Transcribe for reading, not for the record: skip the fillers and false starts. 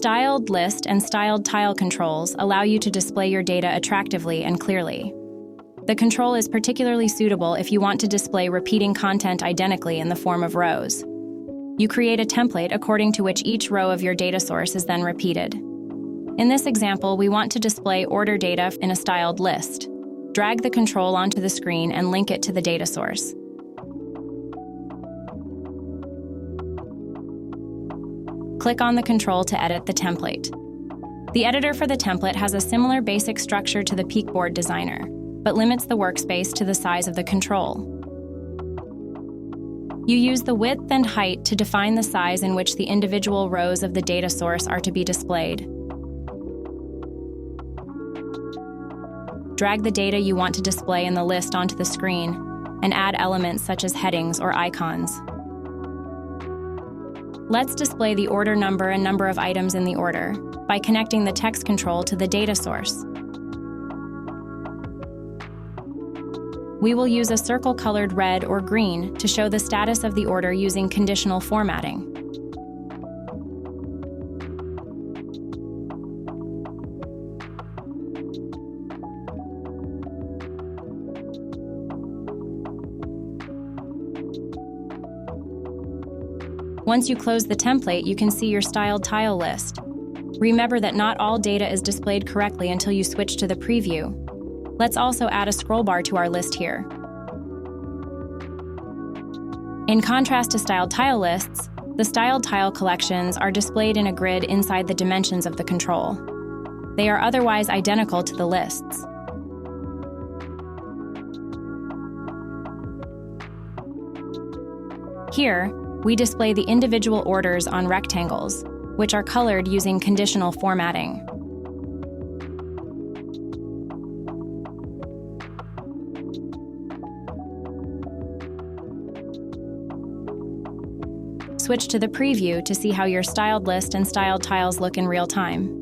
Styled list and styled tile controls allow you to display your data attractively and clearly. The control is particularly suitable if you want to display repeating content identically in the form of rows. You create a template according to which each row of your data source is then repeated. In this example, we want to display order data in a styled list. Drag the control onto the screen and link it to the data source. Click on the control to edit the template. The editor for the template has a similar basic structure to the Peakboard Designer, but limits the workspace to the size of the control. You use the width and height to define the size in which the individual rows of the data source are to be displayed. Drag the data you want to display in the list onto the screen and add elements such as headings or icons. Let's display the order number and number of items in the order by connecting the text control to the data source. We will use a circle colored red or green to show the status of the order using conditional formatting. Once you close the template, you can see your styled tile list. Remember that not all data is displayed correctly until you switch to the preview. Let's also add a scroll bar to our list here. In contrast to styled tile lists, the styled tile collections are displayed in a grid inside the dimensions of the control. They are otherwise identical to the lists. Here, we display the individual orders on rectangles, which are colored using conditional formatting. Switch to the preview to see how your styled list and styled tiles look in real time.